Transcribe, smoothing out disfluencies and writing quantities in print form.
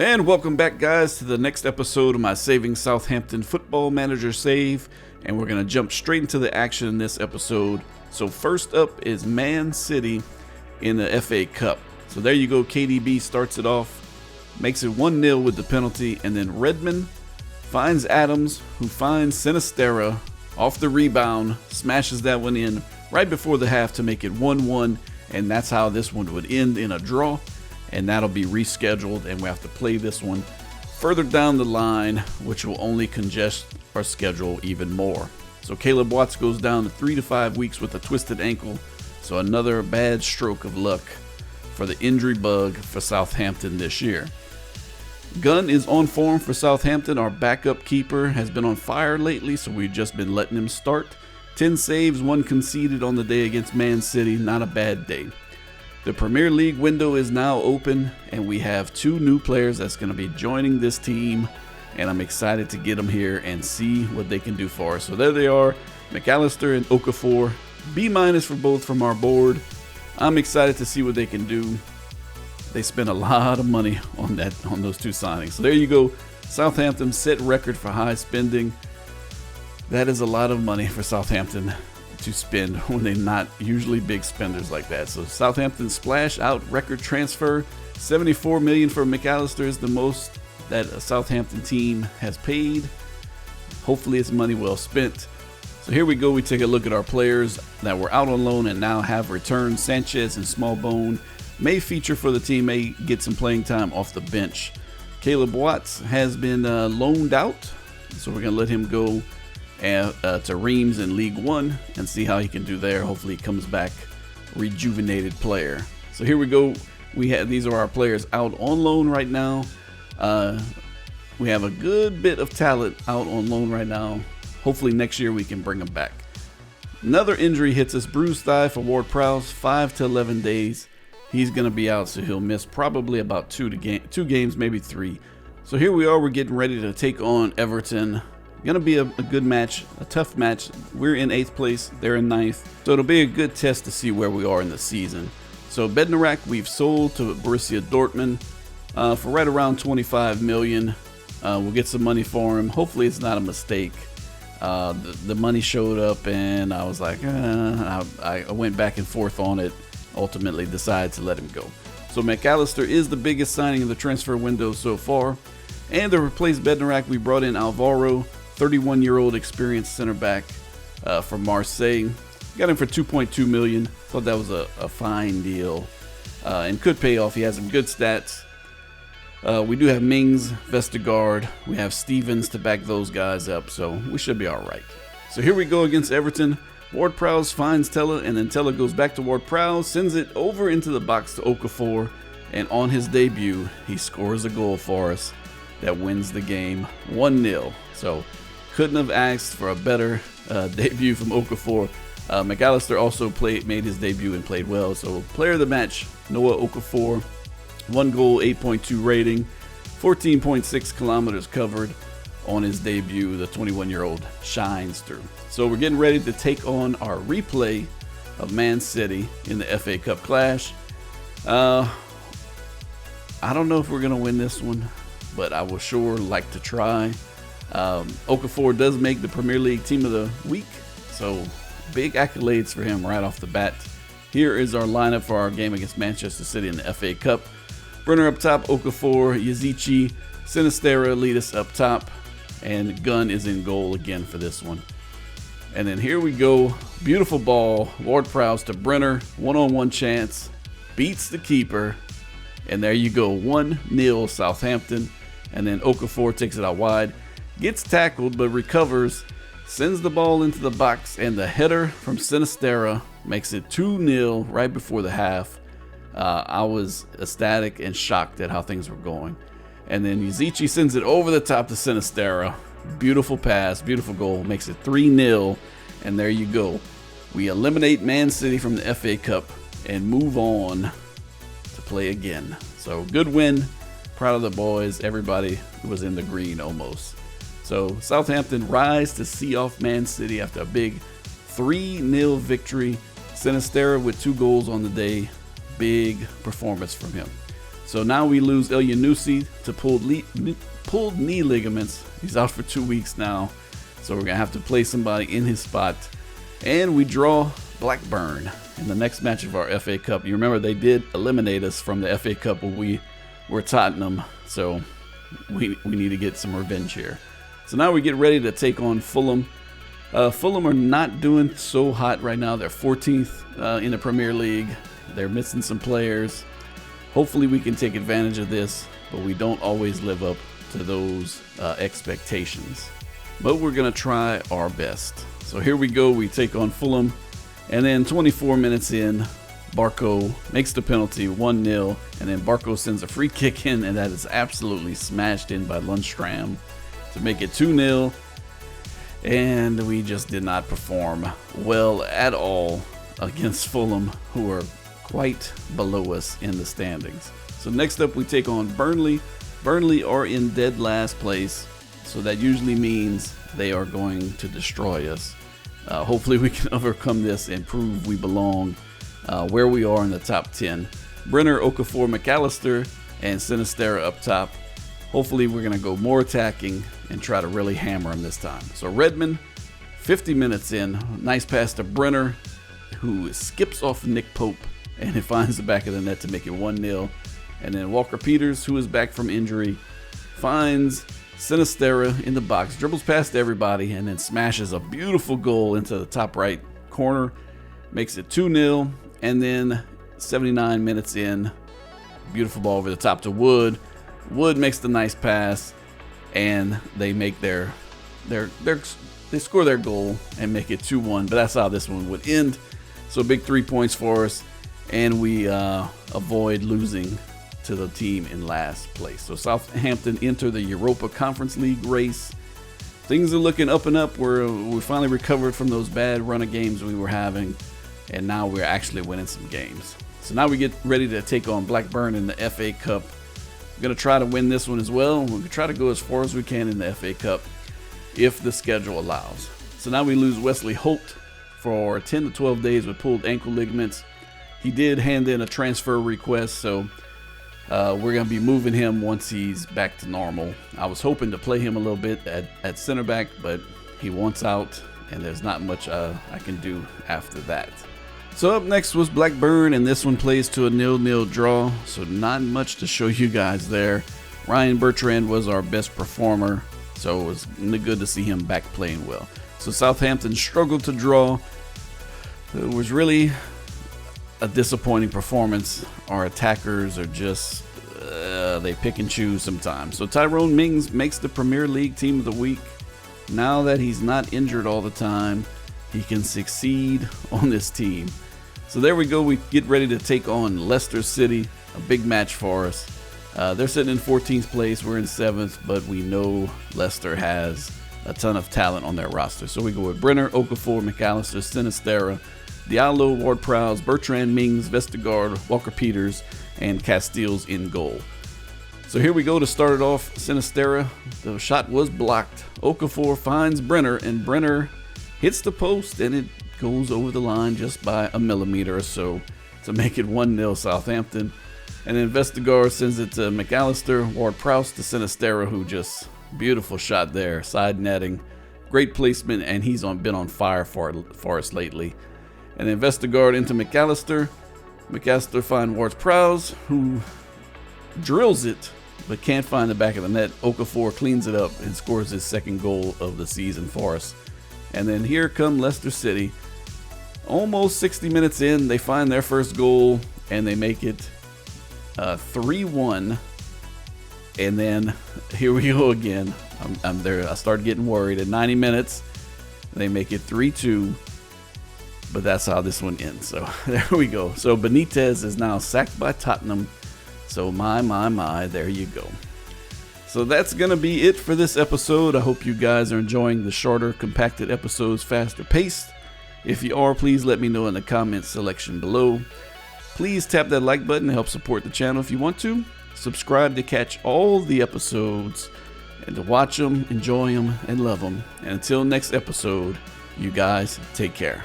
And welcome back, guys, to the next episode of my Saving Southampton Football Manager Save. And we're going to jump straight into the action in this episode. So first up is Man City in the FA Cup. So there you go, KDB starts it off, makes it 1-0 with the penalty, and then Redmond finds Adams, who finds Sinisterra off the rebound, smashes that one in right before the half to make it 1-1, and that's how this one would end in a draw. And that'll be rescheduled, and we have to play this one further down the line, which will only congest our schedule even more. So Caleb Watts goes down to 3 to 5 weeks with a twisted ankle, so another bad stroke of luck for the injury bug for Southampton this year. Gunn is on form for Southampton. Our backup keeper has been on fire lately, so we've just been letting him start. 10 saves, 1 conceded on the day against Man City, not a bad day. The Premier League window is now open, and we have 2 new players that's going to be joining this team, and I'm excited to get them here and see what they can do for us. So there they are, McAllister and Okafor, B- for both from our board. I'm excited to see what they can do. They spent a lot of money on those 2 signings. So there you go, Southampton set record for high spending. That is a lot of money for Southampton to spend when they're not usually big spenders like that. So Southampton splash out record transfer. $74 million for McAllister is the most that a Southampton team has paid. Hopefully it's money well spent. So here we go. We take a look at our players that were out on loan and now have returned. Sanchez and Smallbone may feature for the team, may get some playing time off the bench. Caleb Watts has been loaned out, so we're going to let him go to Reims in League One and see how he can do there. Hopefully he comes back rejuvenated player. So here we go. These are our players out on loan right now. We have a good bit of talent out on loan right now. Hopefully next year we can bring them back. Another injury hits us, bruised thigh for Ward-Prowse, 5 to 11 days. He's going to be out, so he'll miss probably about 2 games, maybe 3. So here we are. We're getting ready to take on Everton. Going to be a good match, a tough match. We're in 8th place, they're in 9th. So it'll be a good test to see where we are in the season. So Bednarak we've sold to Borussia Dortmund for right around $25 million. We'll get some money for him. Hopefully it's not a mistake. The money showed up and I was like, I went back and forth on it. Ultimately decided to let him go. So McAllister is the biggest signing of the transfer window so far. And to replace Bednarak, we brought in Alvaro, 31-year-old experienced center back from Marseille. Got him for $2.2 million. Thought that was a fine deal and could pay off. He has some good stats. We do have Mings, Vestergaard. We have Stevens to back those guys up, so we should be all right. So here we go against Everton. Ward-Prowse finds Tella, and then Tella goes back to Ward-Prowse, sends it over into the box to Okafor, and on his debut, he scores a goal for us that wins the game 1-0. So couldn't have asked for a better debut from Okafor. McAllister also made his debut and played well. So player of the match, Noah Okafor. 1 goal, 8.2 rating, 14.6 kilometers covered on his debut. The 21-year-old shines through. So we're getting ready to take on our replay of Man City in the FA Cup clash. I don't know if we're going to win this one, but I would sure like to try. Okafor does make the Premier League Team of the Week, so big accolades for him right off the bat. Here is our lineup for our game against Manchester City in the FA Cup. Brenner up top, Okafor, Yazici, Sinisterra lead us up top, and Gunn is in goal again for this one. And then here we go, beautiful ball, Ward-Prowse to Brenner, one-on-one chance, beats the keeper, and there you go, 1-0 Southampton. And then Okafor takes it out wide, gets tackled but recovers, sends the ball into the box, and the header from Sinisterra makes it 2-0 right before the half. I was ecstatic and shocked at how things were going. And then Yazici sends it over the top to Sinisterra. Beautiful pass, beautiful goal, makes it 3-0. And there you go. We eliminate Man City from the FA Cup and move on to play again. So good win. Proud of the boys. Everybody was in the green almost. So Southampton rise to see off Man City after a big 3-0 victory. Sinisterra with 2 goals on the day. Big performance from him. So now we lose El Yunusi to pulled knee ligaments. He's out for 2 weeks now. So we're going to have to play somebody in his spot. And we draw Blackburn in the next match of our FA Cup. You remember they did eliminate us from the FA Cup when we were Tottenham. So we need to get some revenge here. So now we get ready to take on Fulham. Fulham are not doing so hot right now. They're 14th in the Premier League. They're missing some players. Hopefully we can take advantage of this, but we don't always live up to those expectations. But we're going to try our best. So here we go. We take on Fulham. And then 24 minutes in, Barco makes the penalty, 1-0. And then Barco sends a free kick in, and that is absolutely smashed in by Lundstram to make it 2-0. And we just did not perform well at all against Fulham, who are quite below us in the standings. So next up we take on Burnley. Burnley are in dead last place, so that usually means they are going to destroy us. Hopefully we can overcome this and prove we belong where we are in the top 10. Brenner, Okafor, McAllister, and Sinisterra up top. Hopefully we're going to go more attacking and try to really hammer them this time. So Redmond, 50 minutes in, nice pass to Brenner, who skips off Nick Pope, and it finds the back of the net to make it 1-0. And then Walker Peters, who is back from injury, finds Sinisterra in the box, dribbles past everybody, and then smashes a beautiful goal into the top right corner, makes it 2-0. And then 79 minutes in, beautiful ball over the top to Wood. Wood makes the nice pass, and they make they score their goal and make it 2-1. But that's how this one would end. So big 3 points for us, and we avoid losing to the team in last place. So Southampton enter the Europa Conference League race. Things are looking up and up. We finally recovered from those bad run of games we were having, and now we're actually winning some games. So now we get ready to take on Blackburn in the FA Cup. We're going to try to win this one as well. We're going to try to go as far as we can in the FA Cup if the schedule allows. So now we lose Wesley Holt for 10 to 12 days with pulled ankle ligaments. He did hand in a transfer request, so we're going to be moving him once he's back to normal. I was hoping to play him a little bit at center back, but he wants out, and there's not much I can do after that. So up next was Blackburn, and this one plays to a 0-0 draw, so not much to show you guys there. Ryan Bertrand was our best performer, so it was good to see him back playing well. So Southampton struggled to draw. It was really a disappointing performance. Our attackers are just, they pick and choose sometimes. So Tyrone Mings makes the Premier League Team of the Week. Now that he's not injured all the time, he can succeed on this team. So there we go. We get ready to take on Leicester City, a big match for us. They're sitting in 14th place. We're in 7th, but we know Leicester has a ton of talent on their roster. So we go with Brenner, Okafor, McAllister, Sinisterra, Diallo, Ward-Prowse, Bertrand, Mings, Vestergaard, Walker Peters, and Castiles in goal. So here we go to start it off. Sinisterra, the shot was blocked. Okafor finds Brenner, and Brenner hits the post, and it goes over the line just by a millimeter or so to make it 1-0 Southampton. And then Vestergaard sends it to McAllister, Ward-Prowse to Sinisterra, who just beautiful shot there, side netting, great placement, and he's been on fire for us lately. And then Vestergaard into McAllister. McAllister finds Ward-Prowse, who drills it but can't find the back of the net. Okafor cleans it up and scores his second goal of the season for us. And then here come Leicester City. Almost 60 minutes in, they find their first goal, and they make it 3-1. And then here we go again. I'm there. I started getting worried. At 90 minutes, they make it 3-2. But that's how this one ends. So there we go. So Benitez is now sacked by Tottenham. So my, there you go. So that's going to be it for this episode. I hope you guys are enjoying the shorter, compacted episodes, faster paced. If you are, please let me know in the comments section below. Please tap that like button to help support the channel if you want to. Subscribe to catch all the episodes and to watch them, enjoy them, and love them. And until next episode, you guys take care.